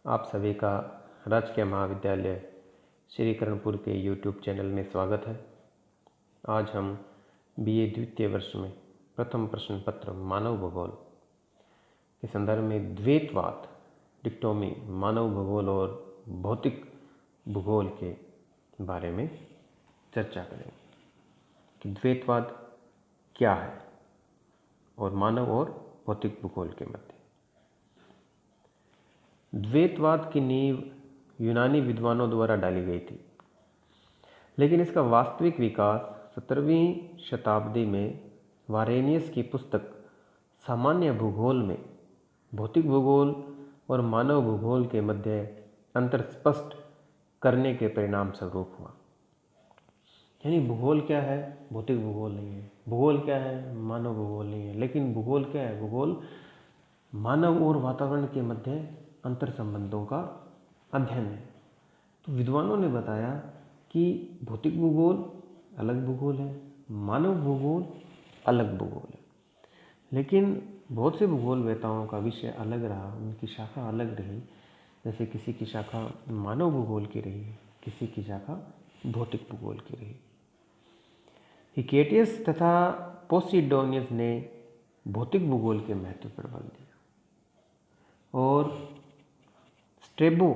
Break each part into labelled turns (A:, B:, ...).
A: आप सभी का राजकीय महाविद्यालय श्री करणपुर के YouTube चैनल में स्वागत है। आज हम BA द्वितीय वर्ष में प्रथम प्रश्न पत्र मानव भूगोल के संदर्भ में द्वैतवाद डिक्टोमी मानव भूगोल और भौतिक भूगोल के बारे में चर्चा करेंगे कि द्वैतवाद क्या है और मानव और भौतिक भूगोल के मध्य। द्वैतवाद की नींव यूनानी विद्वानों द्वारा डाली गई थी, लेकिन इसका वास्तविक विकास 17वीं शताब्दी में वारेनियस की पुस्तक सामान्य भूगोल में भौतिक भूगोल और मानव भूगोल के मध्य अंतर स्पष्ट करने के परिणाम स्वरूप हुआ। यानी भूगोल क्या है, भौतिक भूगोल नहीं है। भूगोल क्या है, मानव भूगोल नहीं है। लेकिन भूगोल क्या है, भूगोल मानव और वातावरण के मध्य अंतर संबंधों का अध्ययन है। तो विद्वानों ने बताया कि भौतिक भूगोल अलग भूगोल है, मानव भूगोल अलग भूगोल है। लेकिन बहुत से भूगोलवेताओं का विषय अलग रहा, उनकी शाखा अलग रही। जैसे किसी की शाखा मानव भूगोल की रही, किसी की शाखा भौतिक भूगोल की रही। हिकेटियस तथा पोसिडोनियस ने भौतिक भूगोल के महत्व पर बल दिया और स्ट्रेबो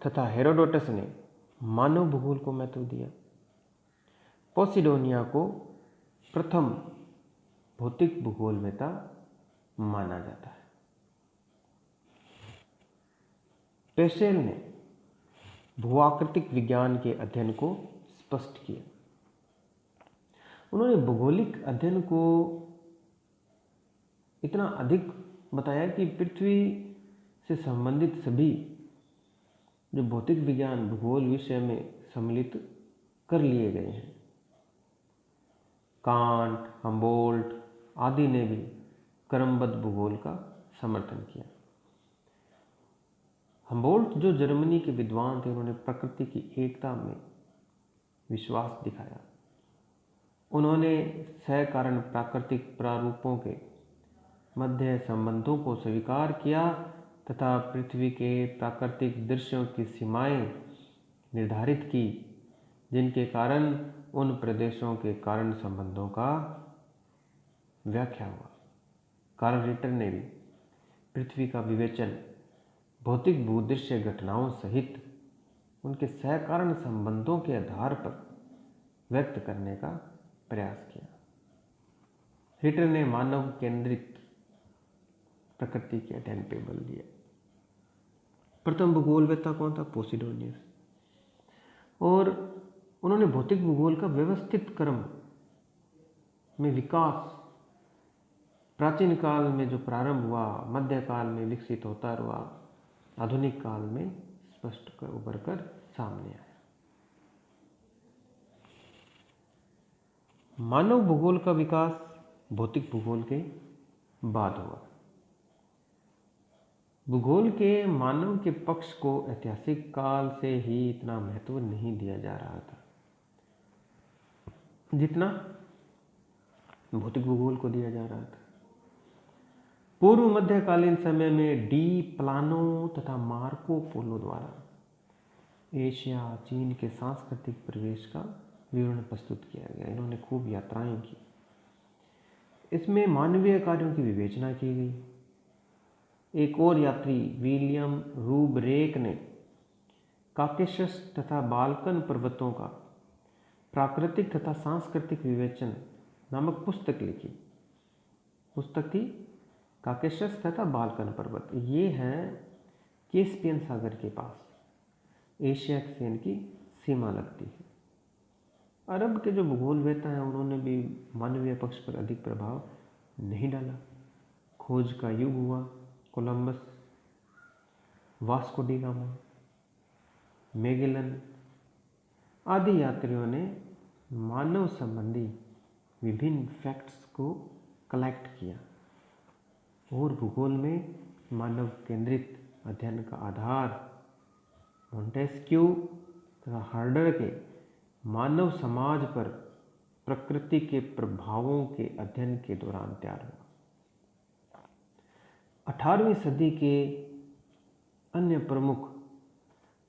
A: तथा हेरोडोटस ने मानव भूगोल को महत्व दिया। पोसिडोनिया को प्रथम भौतिक भूगोलवेता माना जाता है। पेशेल ने भूआकृतिक विज्ञान के अध्ययन को स्पष्ट किया। उन्होंने भौगोलिक अध्ययन को इतना अधिक बताया कि पृथ्वी से संबंधित सभी जो भौतिक विज्ञान भूगोल विषय में सम्मिलित कर लिए गए हैं। कांट, हम्बोल्ट आदि ने भी क्रमबद्ध भूगोल का समर्थन किया। हम्बोल्ट जो जर्मनी के विद्वान थे, उन्होंने प्रकृति की एकता में विश्वास दिखाया। उन्होंने सकारण प्राकृतिक प्रारूपों के मध्य संबंधों को स्वीकार किया तथा पृथ्वी के प्राकृतिक दृश्यों की सीमाएं निर्धारित की, जिनके कारण उन प्रदेशों के कारण संबंधों का व्याख्या हुआ। कार्ल रिटर ने भी पृथ्वी का विवेचन भौतिक भूदृश्य घटनाओं सहित उनके सहकारण संबंधों के आधार पर व्यक्त करने का प्रयास किया। रिटर ने मानव केंद्रित प्रकृति के अध्ययन पर बल दिया। प्रथम भूगोलवेता कौन था? पोसिडोनियस। और उन्होंने भौतिक भूगोल का व्यवस्थित क्रम में विकास प्राचीन काल में जो प्रारंभ हुआ, मध्यकाल में विकसित होता हुआ, आधुनिक काल में स्पष्ट कर उभर कर सामने आया। मानव भूगोल का विकास भौतिक भूगोल के बाद हुआ। भूगोल के मानव के पक्ष को ऐतिहासिक काल से ही इतना महत्व नहीं दिया जा रहा था जितना भौतिक भूगोल को दिया जा रहा था। पूर्व मध्यकालीन समय में डी प्लानो तथा मार्को पोलो द्वारा एशिया, चीन के सांस्कृतिक प्रवेश का विवरण प्रस्तुत किया गया। इन्होंने खूब यात्राएं की। इसमें मानवीय कार्यों की विवेचना की गई। एक और यात्री विलियम रूबरेक ने काकेशस तथा बाल्कन पर्वतों का प्राकृतिक तथा सांस्कृतिक विवेचन नामक पुस्तक लिखी। पुस्तक थी काकेशस तथा बाल्कन पर्वत। ये हैं कैस्पियन सागर के पास, एशिया से इनकी सीमा लगती है। अरब के जो भूगोलवेता हैं, उन्होंने भी मानवीय पक्ष पर अधिक प्रभाव नहीं डाला। खोज का युग हुआ। Columbus, Vasco D gamma, Magellan आदि यात्रियों ने मानव संबंधी विभिन्न फैक्ट्स को कलेक्ट किया और भूगोल में मानव केंद्रित अध्ययन का आधार मोंटेस्क्यू तथा हार्डर के मानव समाज पर प्रकृति के प्रभावों के अध्ययन के दौरान तैयार हुआ। 18वीं सदी के अन्य अन्य प्रमुख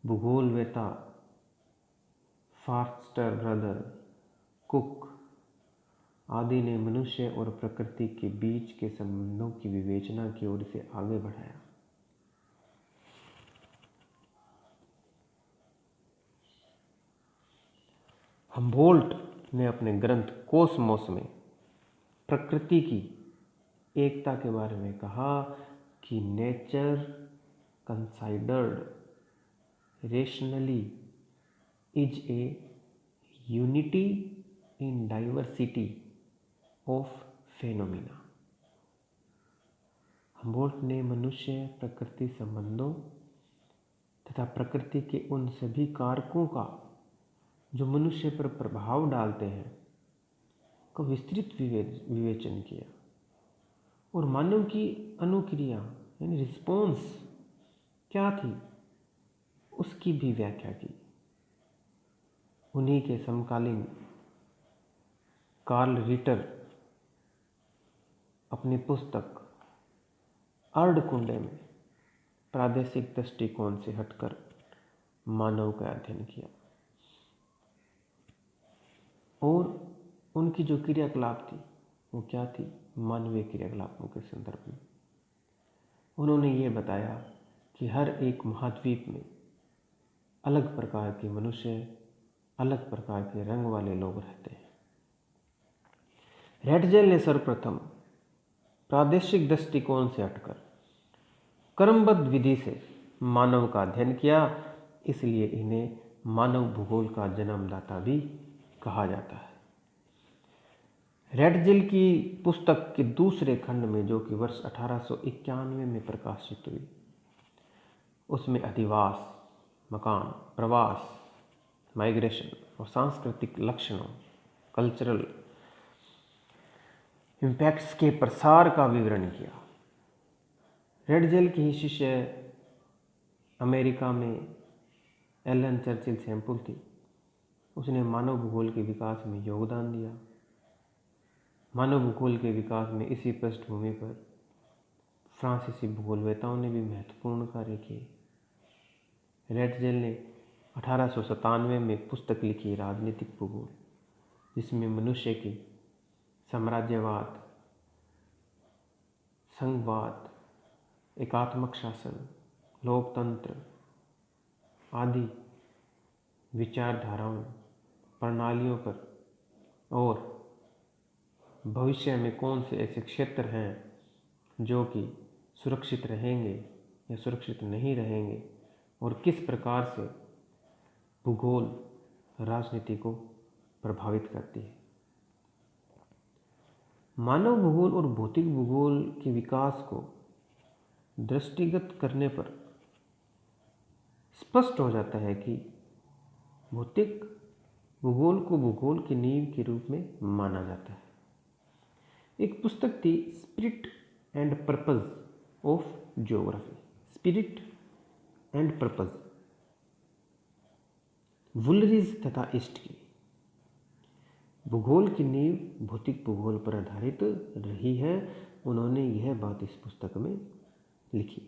A: भूगोलवेत्ता फॉस्टर ब्रदर, कुक आदि ने मनुष्य और प्रकृति के बीच के संबंधों की विवेचना की ओर से आगे बढ़ाया। हम्बोल्ट ने अपने ग्रंथ कोसमोस में प्रकृति की एकता के बारे में कहा कि nature considered rationally is a unity in diversity of phenomena. Humboldt ने मनुष्य प्रकृति संबंधों तथा प्रकृति के उन सभी कारकों का जो मनुष्य पर प्रभाव डालते हैं का विस्तृत विवेचन किया और मानव की अनुक्रिया यानी रिस्पॉन्स क्या थी उसकी भी व्याख्या की। उन्हीं के समकालीन कार्ल रिटर अपनी पुस्तक अर्धकुंडे में प्रादेशिक दृष्टिकोण से हटकर मानव का अध्ययन किया और उनकी जो क्रियाकलाप थी वो क्या थी, मानवीय क्रियाकलापों के संदर्भ में। उन्होंने ये बताया कि हर एक महाद्वीप में अलग प्रकार के मनुष्य, अलग प्रकार के रंग वाले लोग रहते हैं। रेटजेल ने सर्वप्रथम प्रादेशिक दृष्टिकोण से हटकर क्रमबद्ध विधि से मानव का अध्ययन किया, इसलिए इन्हें मानव भूगोल का जन्मदाता भी कहा जाता है। रेटजेल की पुस्तक के दूसरे खंड में, जो कि वर्ष 1891 में प्रकाशित हुई, उसमें अधिवास, मकान, प्रवास, माइग्रेशन और सांस्कृतिक लक्षणों, कल्चरल इम्पैक्ट्स के प्रसार का विवरण किया। रेटजेल की ही शिष्य अमेरिका में एलन चर्चिल सैम्पल थी। उसने मानव भूगोल के विकास में योगदान दिया। मानव भूगोल के विकास में इसी पृष्ठभूमि पर फ्रांसीसी भूगोलवेताओं ने भी महत्वपूर्ण कार्य किए। रेटजेल ने 1897 में पुस्तक लिखी राजनीतिक भूगोल, जिसमें मनुष्य की साम्राज्यवाद, संघवाद, एकात्मक शासन, लोकतंत्र आदि विचारधाराओं, प्रणालियों पर और भविष्य में कौन से ऐसे क्षेत्र हैं जो कि सुरक्षित रहेंगे या सुरक्षित नहीं रहेंगे और किस प्रकार से भूगोल राजनीति को प्रभावित करती है। मानव भूगोल और भौतिक भूगोल के विकास को दृष्टिगत करने पर स्पष्ट हो जाता है कि भौतिक भूगोल को भूगोल की नींव के रूप में माना जाता है। एक पुस्तक थी spirit and purpose of geography, spirit and purpose, वुलरिज तथा ईस्ट की। भूगोल की नींव भौतिक भूगोल पर आधारित रही है। उन्होंने यह बात इस पुस्तक में लिखी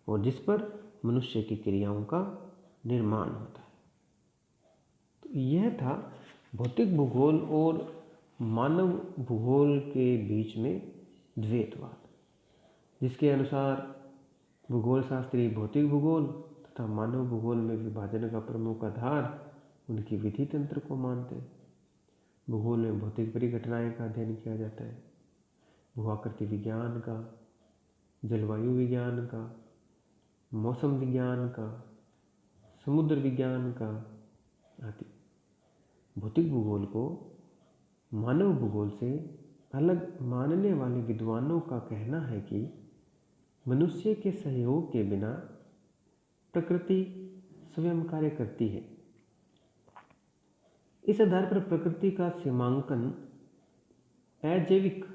A: और जिस पर मनुष्य की क्रियाओं का निर्माण होता है। तो यह था भौतिक भूगोल और मानव भूगोल के बीच में द्वैतवाद, जिसके अनुसार भूगोल शास्त्री भौतिक भूगोल तथा मानव भूगोल में विभाजन का प्रमुख आधार उनकी विधि तंत्र को मानते हैं। भूगोल में भौतिक परिघटनाएं का अध्ययन किया जाता है, भूआकृति विज्ञान का, जलवायु विज्ञान का, मौसम विज्ञान का, समुद्र विज्ञान का आदि। भौतिक भूगोल को मानव भूगोल से अलग मानने वाले विद्वानों का कहना है कि मनुष्य के सहयोग के बिना प्रकृति स्वयं कार्य करती है। इस आधार पर प्रकृति का सीमांकन अजैविक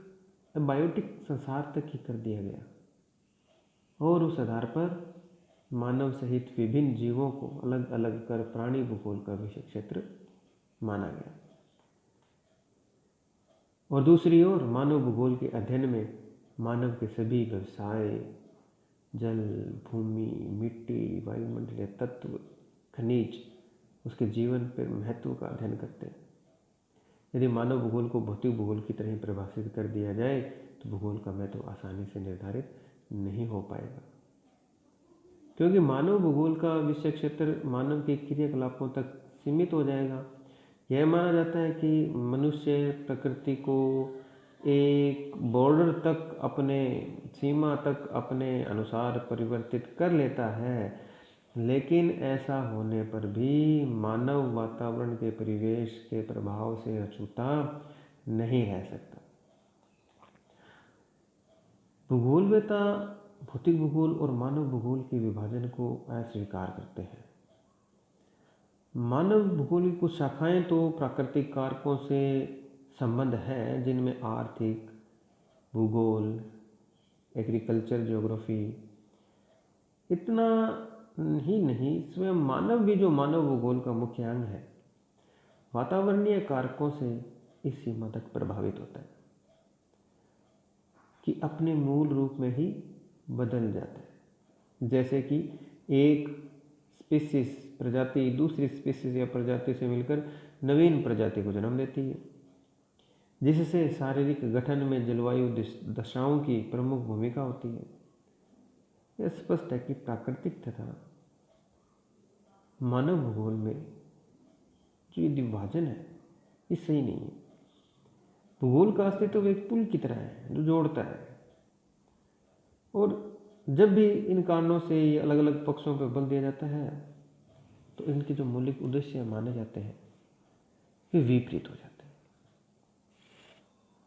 A: बायोटिक संसार तक ही कर दिया गया और उस आधार पर मानव सहित विभिन्न जीवों को अलग अलग कर प्राणी भूगोल का विषय क्षेत्र माना गया। और दूसरी ओर मानव भूगोल के अध्ययन में मानव के सभी व्यवसाय, जल, भूमि, मिट्टी, वायुमंडलीय तत्व, खनिज, उसके जीवन पर महत्व का अध्ययन करते हैं। यदि मानव भूगोल को भौतिक भूगोल की तरह परिभाषित कर दिया जाए तो भूगोल का महत्व आसानी से निर्धारित नहीं हो पाएगा, क्योंकि मानव भूगोल का विषय क्षेत्र मानव के क्रियाकलापों तक सीमित हो जाएगा। यह माना जाता है कि मनुष्य प्रकृति को एक बॉर्डर तक, अपने सीमा तक अपने अनुसार परिवर्तित कर लेता है, लेकिन ऐसा होने पर भी मानव वातावरण के परिवेश के प्रभाव से अछूता नहीं रह सकता। भूगोलवेत्ता भौतिक भूगोल और मानव भूगोल के विभाजन को अस्वीकार करते हैं। मानव भूगोल की कुछ शाखाएं तो प्राकृतिक कारकों से संबंध है, जिनमें आर्थिक भूगोल, एग्रीकल्चर ज्योग्राफी, इतना ही नहीं स्वयं मानव भी, जो मानव भूगोल का मुख्य अंग है, वातावरणीय कारकों से इस सीमा तक प्रभावित होता है कि अपने मूल रूप में ही बदल जाता है। जैसे कि एक स्पीसीज, प्रजाति दूसरी स्पीसीज या प्रजाति से मिलकर नवीन प्रजाति को जन्म देती है, जिससे शारीरिक गठन में जलवायु दशाओं की प्रमुख भूमिका होती है। यह स्पष्ट है कि प्राकृतिक तथा मानव भूगोल में जो ये विभाजन है ये सही नहीं है। भूगोल का अस्तित्व एक पुल की तरह है जो जोड़ता है, और जब भी इन कारणों से ये अलग अलग पक्षों पर बल दिया जाता है तो इनके जो मौलिक उद्देश्य माने जाते हैं वे विपरीत हो जाते हैं।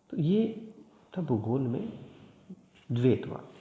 A: तो ये था भूगोल में द्वैतवाद।